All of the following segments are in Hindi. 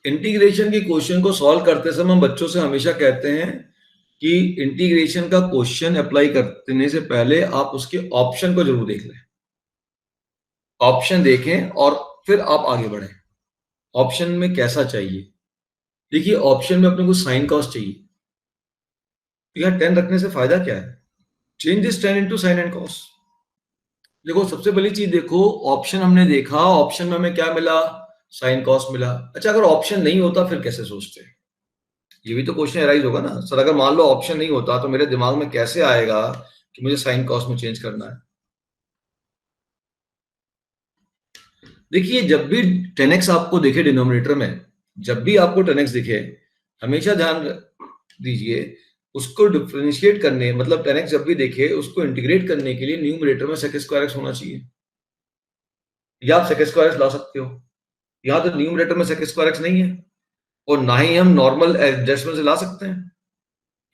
इंटीग्रेशन के क्वेश्चन को सॉल्व करते समय हम बच्चों से हमेशा कहते हैं कि इंटीग्रेशन का क्वेश्चन अप्लाई करने से पहले आप उसके ऑप्शन को जरूर देख लें। ऑप्शन देखें और फिर आप आगे बढ़ें। ऑप्शन में कैसा चाहिए? देखिए, ऑप्शन में अपने को साइन कॉस चाहिए। तो यहाँ 10 रखने से फायदा क्या है? Change this 10 into sine and cos. देखो, सबसे पहली चीज देखो, ऑप्शन हमने देखा, ऑप्शन में हमें क्या मिला? साइन कॉस मिला। अच्छा, अगर ऑप्शन नहीं होता फिर कैसे सोचते हैं? ये भी तो क्वेश्चन अराइज होगा ना सर। अगर मान लो ऑप्शन नहीं होता तो मेरे दिमाग में कैसे आएगा कि मुझे साइन कॉस में चेंज करना है? देखिए, जब भी 10x आपको दिखे डिनोमिनेटर में, जब भी आपको 10x दिखे, हमेशा ध्यान दीजिए, उसको डिफरेंशिएट करने, मतलब 10x जब भी देखे उसको इंटीग्रेट करने के लिए न्यूमरेटर में sec स्क्वायर x होना चाहिए। या आप sec स्क्वायर x ला सकते हो। यहाँ तो न्यूमरेटर में sec स्क्वायर x नहीं है और ना ही हम नॉर्मल एडजस्टमेंट से ला सकते हैं।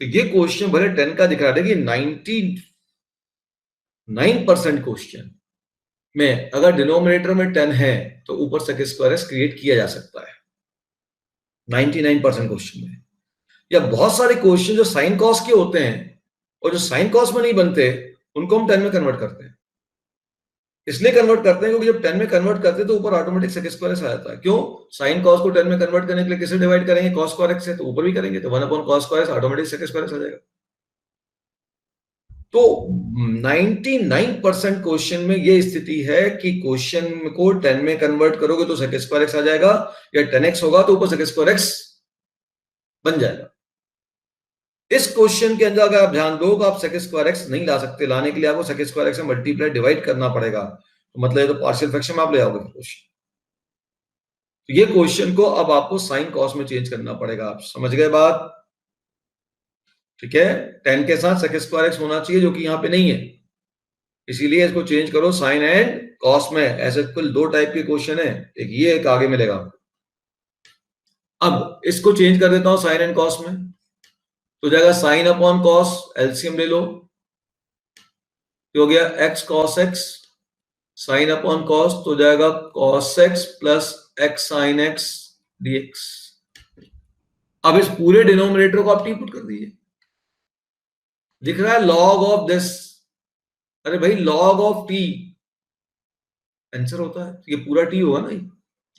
तो ये क्वेश्चन भले 10 का दिख रहा है, देखिए 99% क्वेश्चन में अगर डिनोमिनेटर में 10 है तो ऊपर sec स्क्वायर x क्रिएट किया जा सकता है 99% क्वेश्चन में। या बहुत सारे क्वेश्चन जो साइन कॉस के होते हैं और जो साइन कॉस में नहीं बनते, उनको हम 10 में कन्वर्ट करते हैं। इसलिए कन्वर्ट करते हैं क्योंकि जब 10 में कन्वर्ट करते हैं तो ऊपर ऑटोमेटिक sec स्क्वायर x आ जाता है। क्यों? साइन कॉस को 10 में कन्वर्ट करने के लिए किसे डिवाइड करेंगे? cos स्क्वायर x से, तो ऊपर भी करेंगे तो 1 upon cos square x automatic sec square x आ जाएगा। तो 99% क्वेश्चन में ये स्थिति है कि क्वेश्चन को 10 में कन्वर्ट करोगे तो sec स्क्वायर x आ जाएगा, या 10x होगा तो ऊपर sec स्क्वायर x बन जाएगा। इस क्वेश्चन के अंदर अगर आप ध्यान दो तो आप sec स्क्वायर x नहीं ला सकते। लाने के लिए आपको sec स्क्वायर x से मल्टीप्लाई डिवाइड करना पड़ेगा। तो मतलब ये तो पार्शियल फ्रैक्शन में आप ले आओगे क्वेश्चन। तो ये क्वेश्चन को अब आपको साइन कॉस में चेंज करना पड़ेगा। आप समझ गए बात? ठीक है, 10 के साथ sec स्क्वायर x होना चाहिए, जो कि यहाँ पे नहीं है। इसीलिए इसको चेंज करो साइन एंड कॉस में। ऐसे कुल दो टाइप के क्वेश्चन है, एक ये एक आगे मिलेगा। अब इसको चेंज कर देता हूं साइन एंड कॉस में, तो जाएगा साइन अपॉन कॉस, एलसीएम ले लो, तो हो गया x cos x, sine upon cos तो जाएगा cos x plus x sin x dx। अब इस पूरे डिनोमिनेटर को आप टी पुट कर दीजिए। दिख रहा है log ऑफ दिस? अरे भाई, log ऑफ t आंसर होता है, ये पूरा t होगा ना।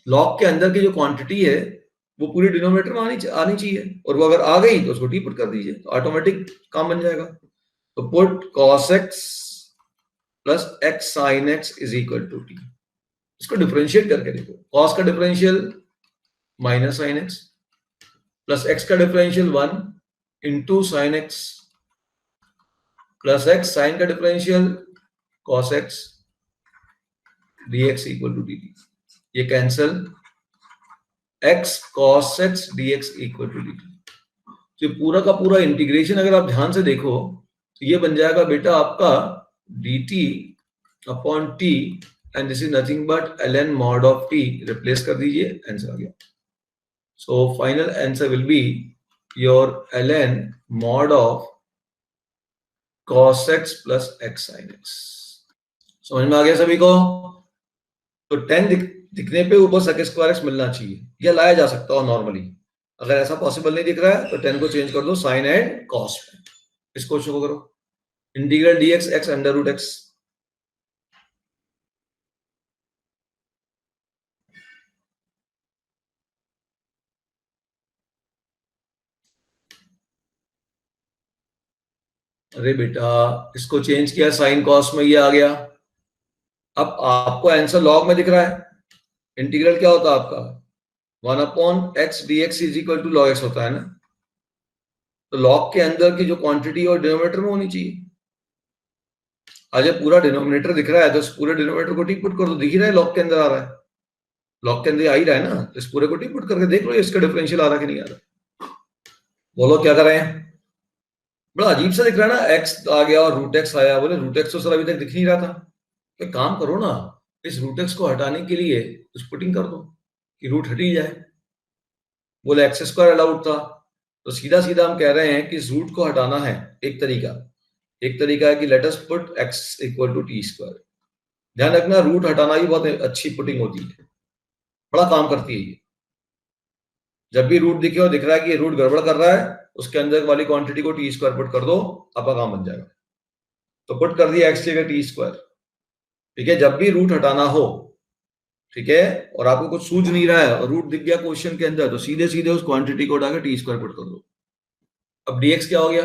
log के अंदर की जो क्वांटिटी है वो पूरी डिनोमिनेटर में आनी चाहिए, और वो अगर आ गई तो उसको टी पुट कर दीजिए, तो ऑटोमेटिक काम बन जाएगा। तो put cos x plus x sin x is equal to t. इसको डिफरेंशिएट करके देखो, cos का differential minus sine x plus x का differential 1 into sine x plus x sine का differential cos x dx equal to dt। ये cancel, x cos x dx equal to dt। तो पूरा का पूरा इंटीग्रेशन अगर आप ध्यान से देखो तो ये बन जाएगा बेटा आपका dt upon t, and this is nothing but ln mod of t। Replace कर दीजिए, आंसर आ गया। So final answer will be your ln mod of cos x plus x sin x। समझ में आ गया सभी को? तो 10 दिखने पे ऊपर sec स्क्वायर x मिलना चाहिए, यह लाया जा सकता है नॉर्मली। अगर ऐसा पॉसिबल नहीं दिख रहा है तो 10 को चेंज कर दो साइन एंड कॉस में। इस क्वेश्चन को करो, integral dx x under root x। अरे बेटा, इसको चेंज किया साइन कॉस में, ये आ गया। अब आपको आंसर लॉग में दिख रहा है। इंटीग्रल क्या होता है आपका? 1 upon x d x is equal to log x होता है ना। तो लॉग के अंदर की जो क्वांटिटी और डिनोमिनेटर में होनी चाहिए। आज पूरा डिनोमिनेटर दिख रहा है तो इस पूरे डिनोमिनेटर को टिक पुट कर दो, दिख ही रहा है लॉग के अंदर आ रहा है, लॉग के अंदर आ ही रहा है ना। तो इस पूरे को टिक पुट करके देख लो इसका डिफरेंशियल आ रहा है कि नहीं आ रहा। बोलो क्या कर रहे हैं? बड़ा अजीब सा दिख रहा है ना, एक्स आ गया और रूट एक्स आया। बोले रूट एक्स तो सर अभी तक दिख नहीं रहा था। तो काम करो ना, इस रूट एक्स को हटाने के लिए कुछ पुटिंग कर दो कि रूट हट ही जाए। बोले एक्स स्क्वायर अलाउड था, तो सीधा सीधा हम कह रहे हैं कि इस रूट को हटाना है। एक तरीका है कि let us put x equal to t square. ध्यान रखना, रूट हटाना भी बहुत अच्छी पुटिंग होती है, बड़ा काम करती है ये। जब भी रूट दिखे और दिख रहा है कि ये रूट गड़बड़ कर रहा है, उसके अंदर वाली क्वांटिटी को टी स्क्वायर पुट कर दो, आपका काम बन जाएगा। तो पुट कर दिया एक्स की जगह टी स्क्वायर, ठीक है। जब भी रूट हटाना हो, ठीक है, और आपको कुछ सूझ नहीं रहा है और रूट दिख गया क्वेश्चन के अंदर, तो सीधे सीधे उस क्वांटिटी को उठाकर टी स्क्वायर पुट कर दो। अब dx क्या हो गया?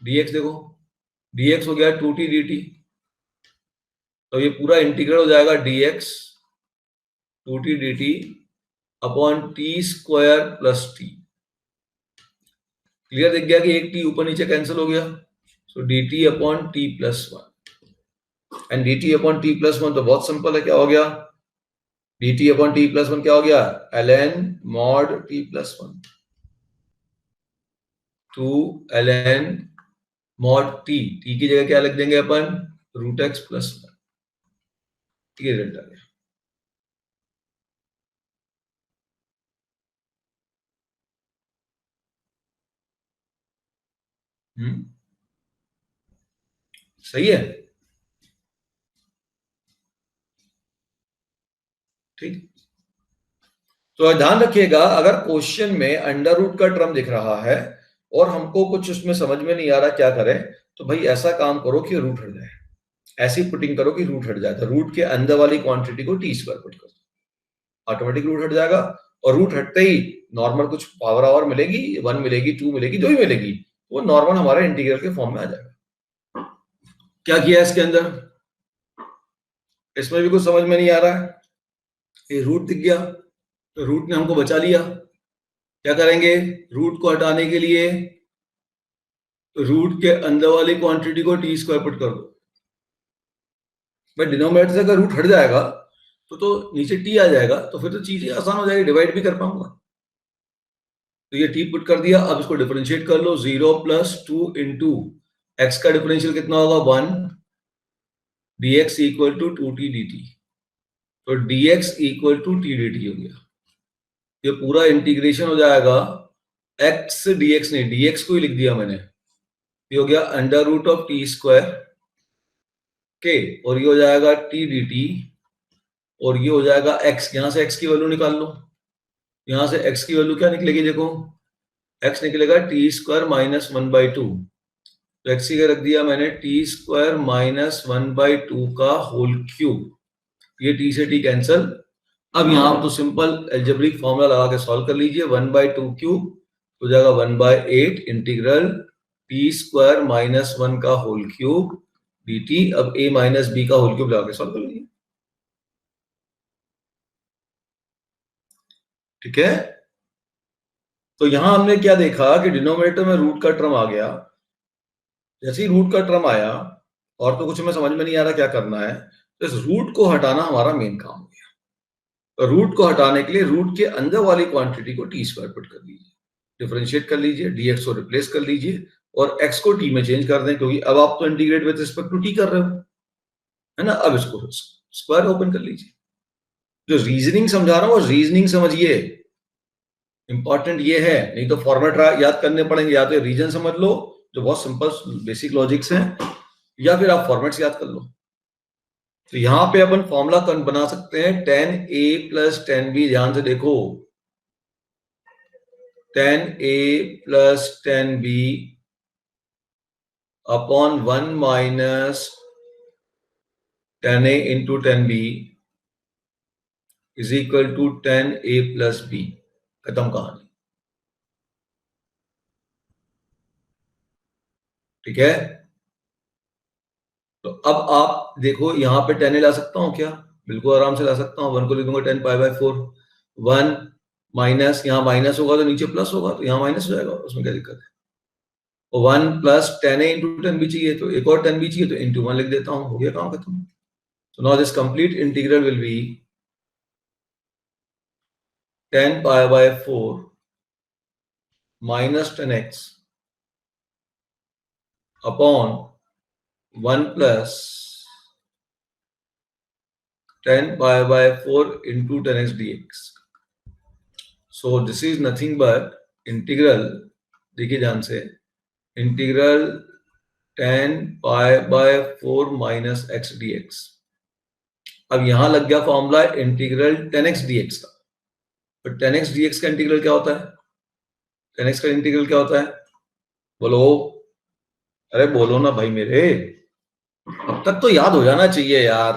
dx देखो, dx हो गया 2t dt। तो ये पूरा इंटीग्रल हो जाएगा dx 2t dt upon T square plus T. Clear दिख गया कि एक टी ऊपर नीचे कैंसिल हो गया, so dt upon t plus one. And dt upon t plus one तो बहुत सिंपल है, क्या हो गया? dt upon t plus one क्या हो गया? ln mod t plus one to ln mod t। t की जगह क्या लिख देंगे अपन? Root x plus one. ये रिजल्ट आ गया। सही है, ठीक। तो ध्यान रखिएगा, अगर क्वेश्चन में अंडर रूट का टर्म दिख रहा है और हमको कुछ उसमें समझ में नहीं आ रहा क्या करें, तो भाई ऐसा काम करो कि रूट हट जाए, ऐसी पुटिंग करो कि रूट हट जाए। तो रूट के अंदर वाली क्वांटिटी को टी स्क्वायर पुट करो, ऑटोमेटिक रूट हट जाएगा। और रूट हटते ही नॉर्मल कुछ पावर आवर मिलेगी, 1 मिलेगी, 2 मिलेगी, जो भी मिलेगी, वो नॉर्मल हमारे इंटीग्रल के फॉर्म में आ जाएगा। क्या किया इसके अंदर? इसमें भी कुछ समझ में नहीं आ रहा है। ये रूट दिख गया तो रूट ने हमको बचा लिया। क्या करेंगे? रूट को हटाने के लिए रूट के अंदर वाली क्वांटिटी को टी स्क्वायर पुट कर दो। भाई डिनोमिनेटर से अगर रूट हट जाएगा तो नीचे टी आ जाएगा, तो फिर तो चीजें आसान हो जाएगी, डिवाइड भी कर पाऊंगा। तो ये टी पुट कर दिया। अब इसको डिफरेंशिएट कर लो, 0 प्लस 2 इंटू एक्स का डिफरेंशियल कितना होगा? 1 dx equal to 2t dt। तो dx equal to t dt हो गया। ये पूरा इंटीग्रेशन हो जाएगा, x dx नहीं, dx को ही लिख दिया मैंने। ये हो गया under root of t square के, और ये हो जाएगा टी डी टी, और ये हो जाएगा x। यहां से x की वैल्यू निकाल लो। यहां से x की वैल्यू क्या निकलेगी? देखो, x निकलेगा टी स्क्वायर माइनस 1/2। तो x की रख दिया मैंने टी स्क्वायर माइनस 1/2 का होल क्यूब। ये t से t कैंसल। अब यहाँ तो सिंपल एल्जेब्रिक फॉर्मूला लगा के सॉल्व कर लीजिए। 1/2 क्यूब हो जाएगा 1/8 इंटीग्रल टी स्क्वायर माइनस 1 का होल क्यूब dt। अब a माइनस b का होल क्यूब लगा के सॉल्व कर लीजिए, ठीक है। तो यहां हमने क्या देखा कि डिनोमिनेटर में रूट का टर्म आ गया। जैसे ही रूट का टर्म आया और तो कुछ हमें समझ में नहीं आ रहा क्या करना है, तो इस रूट को हटाना हमारा मेन काम हो गया। तो रूट को हटाने के लिए रूट के अंदर वाली क्वांटिटी को टी स्क्वायर पुट कर लीजिए, डिफरेंशिएट कर लीजिए, dx को रिप्लेस कर लीजिए और x को t में चेंज कर दें, क्योंकि अब आप तो integrate with respect to t कर रहे हो, है ना। अब इसको स्क्वायर ओपन कर लीजिए। जो रीजनिंग समझा रहा हूं वो रीजनिंग समझिए, इंपॉर्टेंट ये है। नहीं तो फॉर्मेट याद करने पड़ेंगे, या तो रीजन समझ लो जो बहुत सिंपल बेसिक लॉजिक्स हैं, या फिर आप फॉर्मेट्स याद कर लो। तो यहां पे अपन फॉर्मूला बना सकते हैं 10a प्लस 10b। ध्यान से देखो, 10a plus 10b upon 1 minus 10a into 10b is equal to 10a plus b। खत्म कहानी, ठीक है। तो अब आप देखो, यहां पे 10a ला सकता हूं क्या? बिल्कुल आराम से ला सकता हूं। 1 को लिखूंगा 10 पाई बाय 4। 1 माइनस, यहाँ माइनस होगा तो नीचे प्लस होगा, तो यहाँ माइनस हो जाएगा, उसमें क्या दिक्कत है। 1 प्लस 10a इंटू 10 भी चाहिए तो एक और 10 भी चाहिए, तो इंटू 1 लिख देता हूं, हो गया काम खत्म। So now this complete integral will be 10 pi by 4 minus 10x upon 1 plus 10 pi by 4 into 10x dx. So this is nothing but integral, देखिए ध्यान से, integral 10 pi by 4 minus x dx। अब यहां लग गया फॉर्मूला इंटीग्रल 10x dx का। तो 10x dx का इंटीग्रल क्या होता है? 10x का इंटीग्रल क्या होता है? बोलो, अरे बोलो ना भाई मेरे, अब तक तो याद हो जाना चाहिए यार,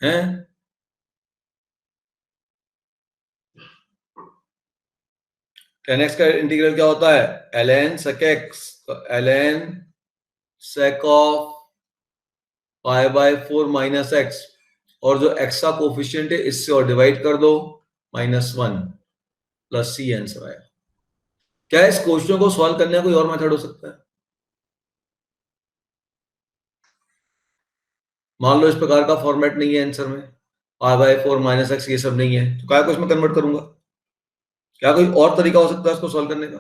हैं? टेन एक्स का इंटीग्रल क्या होता है? ln sec x, तो ln sec of pi by 4 minus x, और जो x का कोफिशिएंट है इससे और डिवाइड कर दो, -1 प्लस c आंसर आया। क्या इस क्वेश्चन को सॉल्व करने का कोई और मेथड हो सकता है? मान लो इस प्रकार का फॉर्मेट नहीं है आंसर में, पाई बाय 4 माइनस एक्स ये सब नहीं है, तो क्या कुछ मैं कन्वर्ट करूंगा? क्या कोई और तरीका हो सकता है इसको सॉल्व करने का?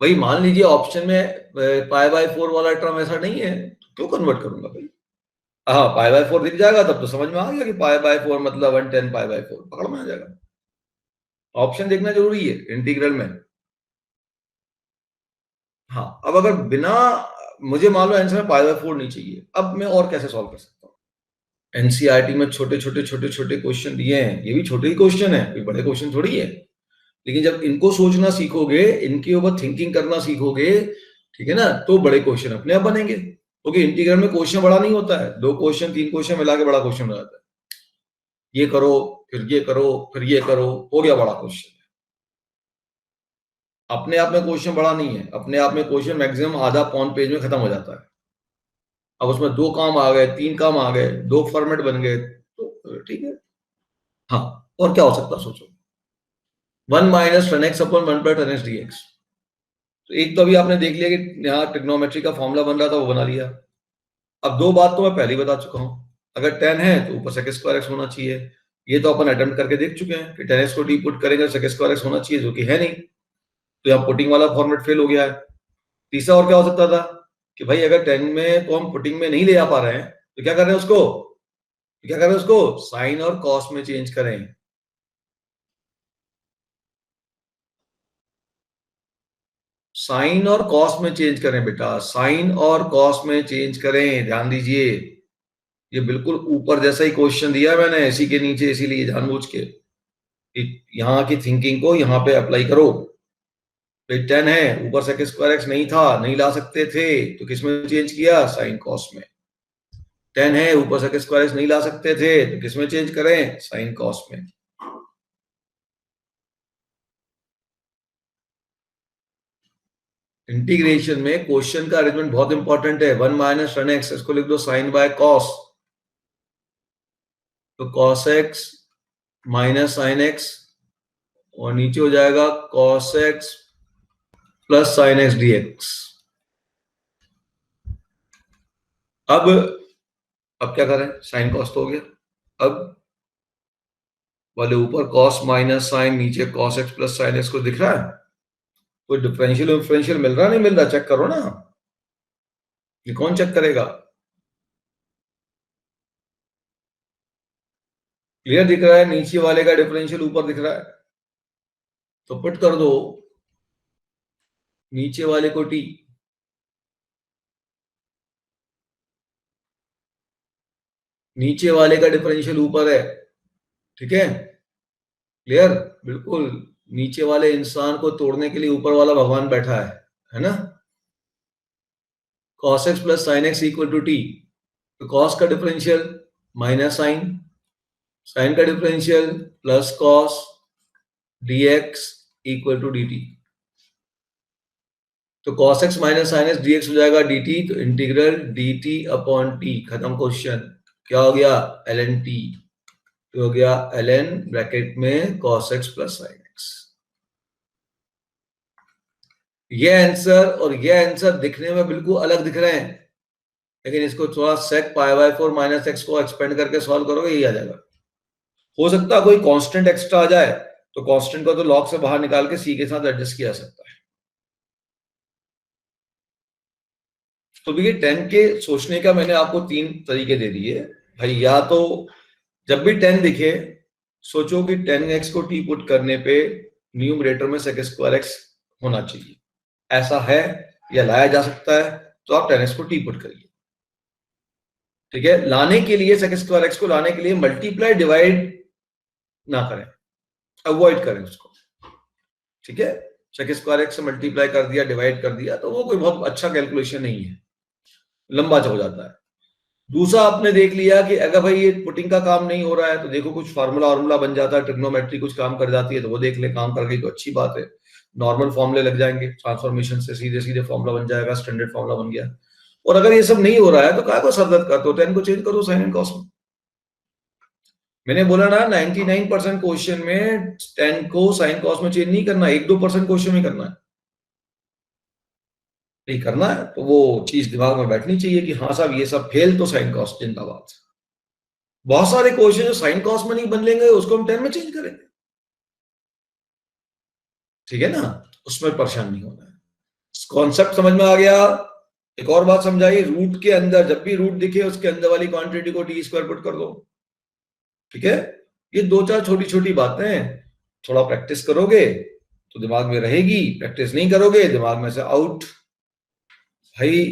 भाई मान लीजिए ऑप्शन में पाई बाय 4 वाला टर्म ऐसा नहीं है, तो क्यों कन्वर्ट करूंगा भाई? हाँ, पाई बाय 4 दिख जाएगा तब तो समझ में आ गया कि पाई बाय 4 मतलब 110 पाई बाय 4 पकड़ में आ जाएगा। ऑप्शन देखना जरूरी है इंटीग्रल में। हाँ, अब अगर बिना, मुझे मान लो आंसर में पाई बाय 4 नहीं चाहिए, अब मैं और कैसे सॉल्व कर सकता हूँ? एनसीईआरटी में छोटे छोटे छोटे छोटे क्वेश्चन दिए हैं, ये भी छोटे ही क्वेश्चन है, कोई बड़े क्वेश्चन थोड़ी है, लेकिन जब इनको सोचना सीखोगे, इनके ऊपर थिंकिंग करना सीखोगे, ठीक है ना, तो बड़े क्वेश्चन अपने आप बनेंगे। क्योंकि इंटीग्रल में क्वेश्चन बड़ा नहीं होता है, 2 क्वेश्चन 3 क्वेश्चन मिला के बड़ा क्वेश्चन हो जाता है। ये करो, फिर ये करो, फिर ये करो, हो गया बड़ा क्वेश्चन। अपने आप में क्वेश्चन बड़ा नहीं है, अपने आप में क्वेश्चन मैक्सिमम आधा पौन पेज में खत्म हो जाता है। अब उसमें 2 काम आ गए, 3 काम आ गए, 2 फॉर्मेट बन गए, तो ठीक है। हाँ, और क्या हो सकता है सोचो? 1 minus tan x upon 1 plus tan x dx। तो एक तो अभी आपने देख लिया कि यहाँ ट्रिग्नोमेट्री का फॉर्मूला बन रहा था, वो बना लिया। अब 2 बात तो मैं पहले ही बता चुका हूँ, अगर tan है तो ऊपर sec स्क्वायर x होना चाहिए। ये तो अपन अटेम्प्ट करके देख चुके हैं कि tan x को डी पुट करेंगे तो sec स्क्वायर x होना चाहिए, जो कि है नहीं, तो यहाँ पुटिंग वाला फॉर्मेट फेल हो गया है। तीसरा और क्या हो सकता था कि भाई अगर 10 में को हम पुटिंग में नहीं ले आ पा रहे हैं, तो क्या कर रहे हैं उसको, साइन और कॉस में चेंज करें। साइन और कॉस में चेंज करें बेटा, साइन और कॉस में चेंज करें, ध्यान दीजिए। ये बिल्कुल ऊपर जैसा ही क्वेश्चन दिया मैंने, इसी के नीचे, इसीलिए जानबूझ के यहाँ की थिंकिंग को यहाँ पे अप्लाई करो। 10 है, ऊपर सेक स्क्वायर एक्स नहीं था, नहीं ला सकते थे, तो किसमें चेंज किया? साइन कॉस में। 10 है, ऊपर सेक स्क्वायर एक्स नहीं ला सकते थे, तो किसमें चेंज करें? साइन कॉस में। इंटीग्रेशन में क्वेश्चन का अरेंजमेंट बहुत इंपॉर्टेंट है। 1 माइनस tan x, इसको लिख दो साइन बाय कॉस, तो cos x minus sine x, और नीचे हो जाएगा cos x plus sine x dx। अब क्या करें? साइन कॉस तो हो गया, अब वाले ऊपर कॉस माइनस साइन, नीचे cos x plus sine x को दिख रहा है? कोई डिफरेंशियल मिल रहा, नहीं मिल रहा? चेक करो ना, ये कौन चेक करेगा? क्लियर दिख रहा है? नीचे वाले का डिफरेंशियल ऊपर दिख रहा है, तो पुट कर दो नीचे वाले को टी, नीचे वाले का डिफरेंशियल ऊपर है, ठीक है? क्लियर? बिल्कुल, नीचे वाले इंसान को तोड़ने के लिए ऊपर वाला भगवान बैठा है ना? cos x plus sine x equal to t, तो cos का डिफरेंशियल माइनस साइन, साइन का differential plus cos dx equal to dt। तो cos x minus sine x dx हो जाएगा dt, तो इंटीग्रल dt अपॉन t, खत्म क्वेश्चन। क्या हो गया? ln t, तो हो गया ln ब्रैकेट में cos x plus sine x. ये आंसर और ये आंसर दिखने में बिल्कुल अलग दिख रहे हैं, लेकिन इसको थोड़ा sec pi by 4 minus x को एक्सपेंड करके सॉल्व करोगे, यही आ जाएगा। हो सकता है कोई कांस्टेंट एक्स्ट्रा आ जाए, तो कांस्टेंट को तो लॉग से बाहर निकाल के सी के साथ एडजस्ट किया जा सकता है। तो देखिए 10 के सोचने का मैंने आपको 3 तरीके दे दिए भाई। या तो जब भी 10 दिखे, सोचो कि 10x को t पुट करने पे न्यूमरेटर में sec स्क्वायर x होना चाहिए, ऐसा है या लाया जा सकता है, तो आप 10x को t पुट करिए, ठीक है? लाने के लिए sec स्क्वायर x को लाने के लिए मल्टीप्लाई डिवाइड ना करें, अवॉइड करें उसको, ठीक है। सेक स्क्वायर एक्स से मल्टीप्लाई कर दिया, डिवाइड कर दिया, तो वो कोई बहुत अच्छा कैलकुलेशन नहीं है, लंबा हो जाता है। दूसरा आपने देख लिया कि अगर भाई ये पुटिंग का काम नहीं हो रहा है तो देखो कुछ फार्मूला बन जाता है, ट्रिग्नोमेट्री कुछ काम कर जाती है तो वो देख ले, काम कर गई तो अच्छी बात है। नॉर्मल फॉर्मूले लग जाएंगे, ट्रांसफॉर्मेशन से सीधे सीधे फॉर्मूला बन जाएगा, स्टैंडर्ड फॉर्मूला बन गया। और अगर ये सब नहीं हो रहा है तो क्या को सरदर्द कर दो, 10 को चेंज करो साइन एंड कॉस में। मैंने बोला ना 99% क्वेश्चन में 10 को साइन कॉस में चेंज नहीं करना, 1-2% क्वेश्चन में करना है। नहीं करना है तो वो चीज दिमाग में बैठनी चाहिए कि हाँ साहब ये सब फेल तो साइन कॉस जिंदाबाद। बहुत सारे क्वेश्चन जो साइन कॉस में नहीं बन लेंगे उसको हम 10 में चेंज करेंगे, ठीक है ना, उसमें परेशान नहीं होना है। कॉन्सेप्ट समझ में आ गया। एक और बात समझाइए, रूट के अंदर जब भी रूट दिखे उसके अंदर वाली क्वांटिटी को टी स्क्वायर पुट कर दो, ठीक है। ये 2-4 छोटी छोटी बातें थोड़ा प्रैक्टिस करोगे तो दिमाग में रहेगी, प्रैक्टिस नहीं करोगे दिमाग में से आउट। भाई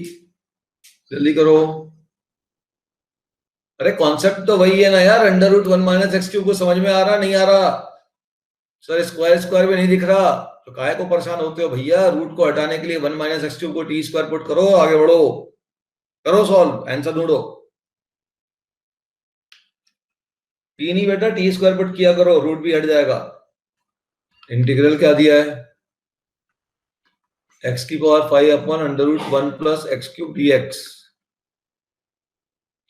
जल्दी करो। अरे कॉन्सेप्ट तो वही है ना यार, under root 1 minus x cube को समझ में आ रहा नहीं आ रहा? सर स्क्वायर स्क्वायर में नहीं दिख रहा तो काहे को परेशान होते हो भैया? रूट को हटाने के लिए 1 माइनस एक्स क्यूब को टी स्क्वायर पुट करो, आगे बढ़ो, करो सॉल्व, आंसर ढूंढो। टी नहीं बेटा, टी स्क्वायर पुट किया करो, रूट भी हट जाएगा। इंटीग्रल क्या दिया है? एक्स की power 5 upon under root 1 plus x cube dx.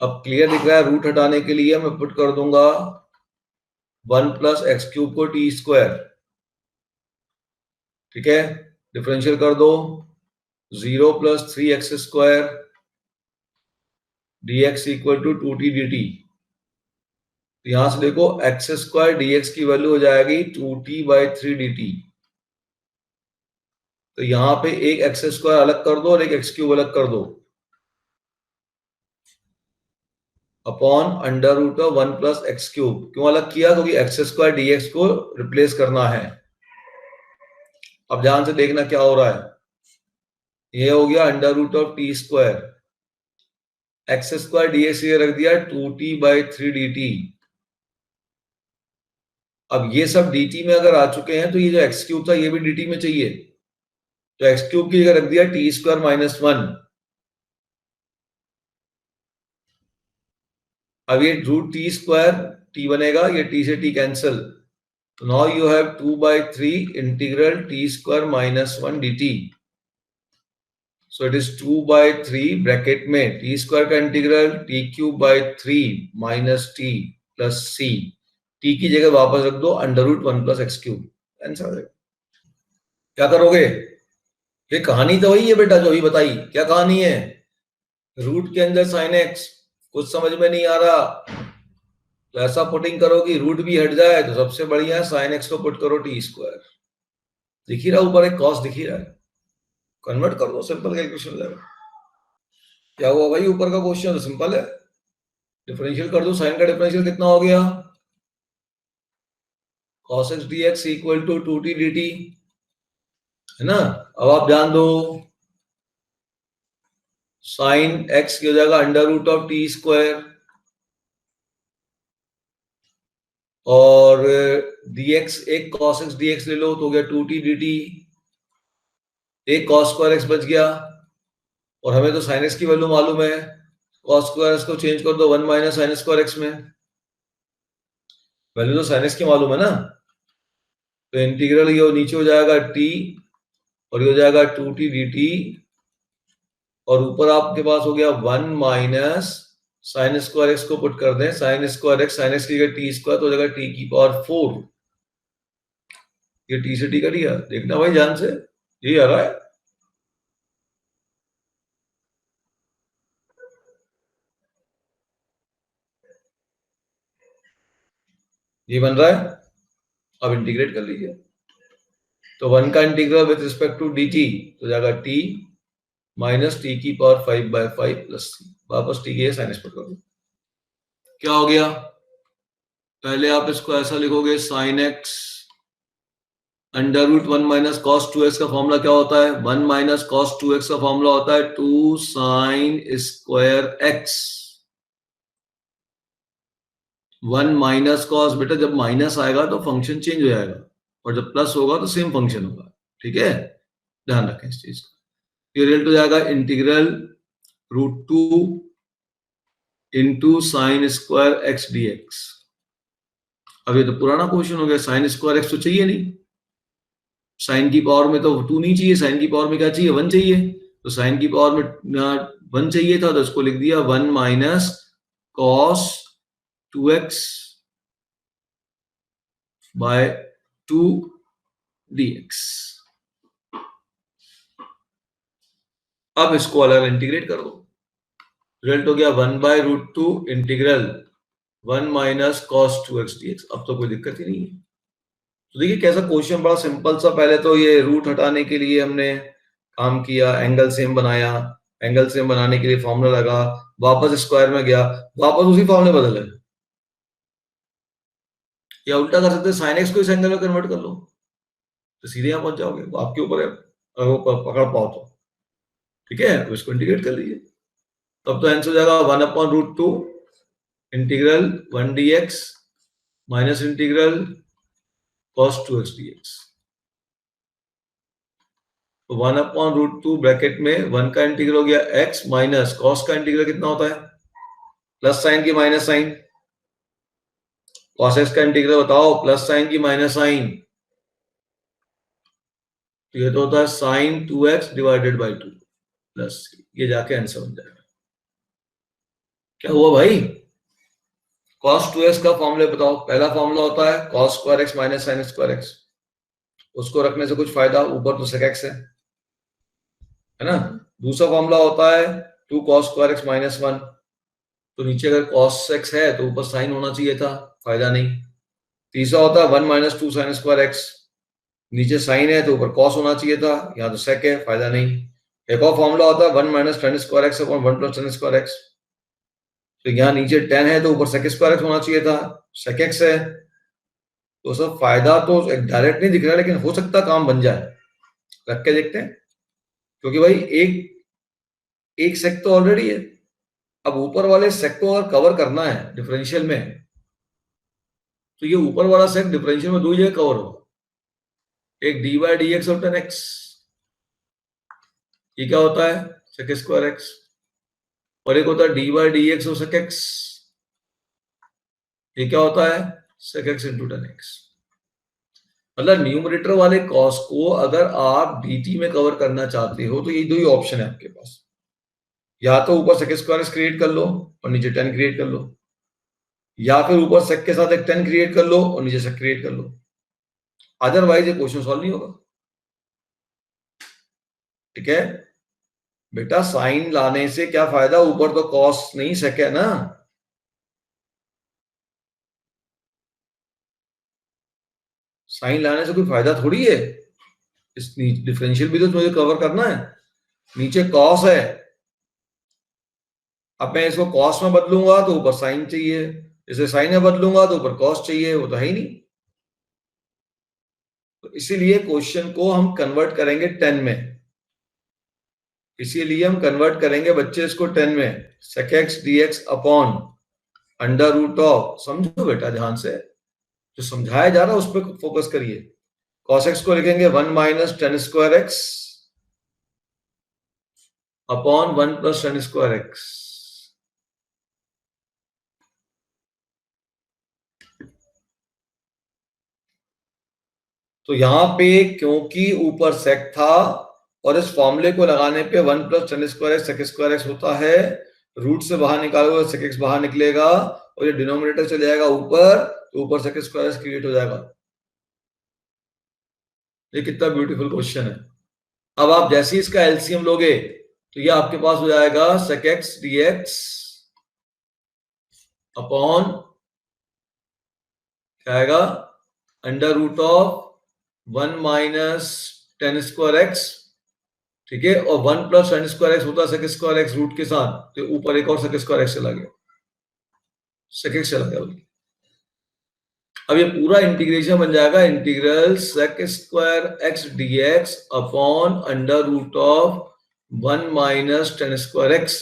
अब क्लियर दिख रहा है, रूट हटाने के लिए मैं पुट कर दूंगा 1 प्लस एक्स क्यूब को टी स्क्वायर, ठीक है। डिफरेंशियल कर दो, 0 plus 3x square dx equal to 2t dt। यहां से देखो एक्स स्क्वायर dx की वैल्यू हो जाएगी 2t बाई 3 dt। तो यहां पे एक एक्स स्क्वायर अलग कर दो और एक एक्स क्यूब अलग कर दो, upon under root of 1 plus x cube. क्यों अलग किया? क्योंकि एक्स स्क्वायर dx को रिप्लेस करना है। अब ध्यान से देखना क्या हो रहा है, ये हो गया under root of t square, x square dx ये रख दिया 2t बाई 3 dt। अब ये सब dt में अगर आ चुके हैं तो ये जो एक्स क्यूब था ये भी dt में चाहिए, तो एक्स क्यूब की जगह रख दिया टी स्क्वायर माइनस 1। अब ये रूट टी स्क्वायर टी बनेगा, ये टी से टी कैंसिल, तो now you have 2 by 3 integral t square minus 1 dt। So it is 2 by 3 bracket में टी स्क्वायर का integral t cube by 3 minus t plus c, t की जगह वापस रख दो under root 1 plus x cube, answer आ जाएगा। क्या करोगे? ये कहानी तो वही है बेटा जो अभी बताई। क्या कहानी है? रूट के अंदर साइन एक्स, कुछ समझ में नहीं आ रहा तो ऐसा पुटिंग करो कि रूट भी हट जाए, तो सबसे बढ़िया है साइन एक्स को पुट करो टी स्क्वायर। दिख ही रहा ऊपर एक कॉस दिख ही रहा है, कन्वर्ट कर दो, सिंपल कैलकुलेशन हो जाएगा। क्या हुआ भाई? ऊपर का क्वेश्चन तो सिंपल है, डिफरेंशियल कर दो, साइन का डिफरेंशियल कितना हो गया? cos x dx equal to 2t dt, है ना। अब आप ध्यान दो, साइन x की हो जाएगा under root of t square और dx, एक cos x dx ले लो तो हो गया 2t dt, एक cos स्क्वायर x बच गया और हमें तो sin x की वैल्यू मालूम है, cos स्क्वायर x को चेंज कर दो 1 माइनस sin स्क्वायर x में, वैल्यू तो sin x की मालूम है ना। तो इंटीग्रल ये नीचे हो जाएगा t और ये हो जाएगा 2t dt और ऊपर आपके पास हो गया 1 माइनस साइन स्क्वायर एक्स को पुट कर दें, sine square x, sine x की जगह टी स्क्वायर तो हो जाएगा टी की पावर 4। ये टी से टी कट गया, देखना भाई ध्यान से, यही आ रहा है। ये बन रहा है, अब इंटीग्रेट कर लीजिए। तो 1 का integral with respect to d t तो जाएगा टी माइनस टी की पावर 5 बाय 5 प्लस सी, वापस टी के साइन एक्स पुट कर दो। क्या हो गया? पहले आप इसको ऐसा लिखोगे, sine x under root 1 minus cos 2x का फॉर्मूला क्या होता है? 1 माइनस कॉस 2x का फॉर्मूला होता है 2 sine square x। 1 minus cos, बेटा जब माइनस आएगा तो फंक्शन चेंज हो जाएगा और जब प्लस होगा तो सेम फंक्शन होगा, ठीक है, ध्यान रखें इस चीज का। ये रिजल्ट हो जाएगा integral √2 into sine square x d x. अब ये तो पुराना क्वेश्चन हो गया, साइन स्क्वायर एक्स तो चाहिए नहीं, साइन की पावर में तो 2 नहीं चाहिए, साइन की पावर में क्या चाहिए, 1 चाहिए, तो साइन की पावर में 1 चाहिए था तो इसको लिख दिया 1 minus cos 2x bye 2 dx। अब इसको अलग इंटीग्रेट कर दो, रिजल्ट हो गया 1/√2 integral 1 minus cos 2x dx। अब तो कोई दिक्कत ही नहीं है। तो देखिए कैसा क्वेश्चन, बड़ा सिंपल सा। पहले तो ये रूट हटाने के लिए हमने काम किया, एंगल सेम बनाया, एंगल सेम बनाने के लिए फॉर्मूला लगा, वापस स्क्वायर में गया, वापस उसी फॉर्मूले बदले, या उल्टा कर सकते साइन एक्स को इस एंगल में कन्वर्ट कर लो तो सीधे यहां पहुंच जाओगे, वो आपके ऊपर है, अगर वो पकड़ पाओ तो, ठीक है। तो इसको इंटीग्रेट कर लीजिए, तब तो आंसर हो जाएगा 1/√2 integral 1 dx minus integral cos 2x dx। तो 1/√2 ब्रैकेट में 1 का इंटीग्रल हो गया x माइनस cos का इंटीग्रल कितना होता है, प्लस साइन की माइनस साइन, cos x का इंटीग्रल बताओ, प्लस साइन की माइनस साइन, तो ये तो होता है sign 2x divided by 2 plus, ये जाके आंसर बन जाएगा। क्या हुआ भाई, cos 2x का फॉर्मूला बताओ। पहला फॉर्मूला होता है cos square x minus sine square x, उसको रखने से कुछ फायदा, ऊपर तो sec x है ना। दूसरा फॉर्मूला होता है 2 cos स्क्वायर x माइनस 1, तो नीचे अगर cos x है तो ऊपर साइन होना चाहिए था, फायदा नहीं। तीसरा होता है 1 माइनस 2 साइन स्क्वायर x, नीचे साइन है तो ऊपर cos होना चाहिए था, यहाँ तो sec है, फायदा नहीं। एक और फॉर्मूला होता है 1 minus tan square x upon 1 plus tan square x, तो यहाँ नीचे tan है तो ऊपर sec स्क्वायर x होना चाहिए था, sec x है। तो सब फायदा तो डायरेक्ट नहीं दिख रहा, लेकिन हो सकता काम बन जाए, रख के देखते हैं। क्योंकि भाई एक सेक तो ऑलरेडी है, अब ऊपर वाले सेक को अगर कवर करना है डिफरेंशियल में, तो ये ऊपर वाला सेक डिफरेंशियल में दो जगह कवर होगा, एक डी बाई डी एक्स और tan x, ये क्या होता है sec स्क्वायर x, और एक होता है डी बाई डी एक्स और sec x, ये क्या होता है sec x into tan x। मतलब न्यूमरेटर वाले कॉस को अगर आप dt में कवर करना चाहते हो तो ये दो ही ऑप्शन है आपके पास, या तो ऊपर sec स्क्वायर क्रिएट कर लो और नीचे tan क्रिएट कर लो, या फिर ऊपर sec के साथ एक tan क्रिएट कर लो और नीचे sec क्रिएट कर लो, अदरवाइज ये क्वेश्चन सॉल्व नहीं होगा, ठीक है। बेटा साइन लाने से क्या फायदा, ऊपर तो cos नहीं sec है ना, साइन लाने से कोई फायदा थोड़ी है, इस डिफरेंशियल भी तो मुझे कवर करना है, नीचे cos है, अब मैं इसको cos में बदलूंगा तो ऊपर साइन चाहिए, इसे साइन में बदलूंगा तो ऊपर cos चाहिए, वो तो है ही नहीं। तो इसीलिए क्वेश्चन को हम कन्वर्ट करेंगे 10 में, इसीलिए हम कन्वर्ट करेंगे बच्चे इसको 10 में, sec x dx upon under root of, समझो बेटा ध्यान से, जो समझाया जा रहा है उस पर फोकस करिए। cos x को लिखेंगे 1 minus tan square x upon 1 plus tan square x। तो यहां पे क्योंकि ऊपर sec था और इस फॉर्मूले को लगाने पे 1 plus tan square x sec square x होता है, रूट से बाहर निकालोगे sec x बाहर निकलेगा और ये डिनोमिनेटर चले जाएगा ऊपर, तो ऊपर sec स्क्वायर x क्रिएट हो जाएगा। ये कितना ब्यूटीफुल क्वेश्चन है। अब आप जैसे ही इसका एलसीएम लोगे तो ये आपके पास हो जाएगा sec x dx अपॉन क्या आएगा under root of 1 minus tan square x, ठीक है, और 1 प्लस tan स्क्वायर x होता है sec स्क्वायर x रूट के साथ, तो ऊपर एक और sec स्क्वायर x चला गया, sec x चला गया। अब ये पूरा इंटीग्रेशन बन जाएगा integral sec square x dx upon under root of 1 minus tan square x।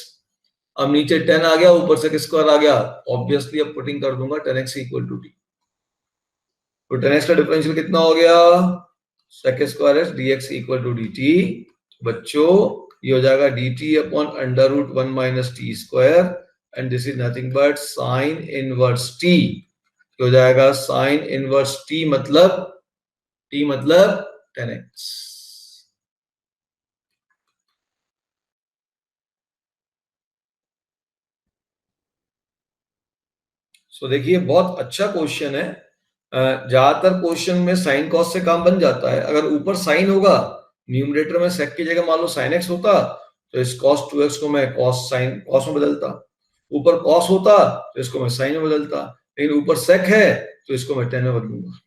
अब नीचे 10 आ गया, ऊपर से स्क्वायर आ गया, ऑब्वियसली अब पुटिंग कर दूंगा 10x इक्वल टू टी। तो 10x का डिफरेंशियल कितना हो गया, sec स्क्वायर है dx इक्वल टू dt। बच्चों ये हो जाएगा dt upon under root 1 minus t square and this is nothing but sine inverse t. हो जाएगा साइन इनवर्स टी मतलब 10x। सो देखिए बहुत अच्छा क्वेश्चन है। ज्यादातर क्वेश्चन में साइन कॉस से काम बन जाता है। अगर ऊपर साइन होगा, न्यूमरेटर में सेक की जगह मान लो साइन एक्स होता, तो इस कॉस 2x को मैं कॉस में बदलता। ऊपर कॉस होता तो इसको मैं साइन में बदलता, लेकिन ऊपर सेक है तो इसको मैं 10 में बदलूंगा।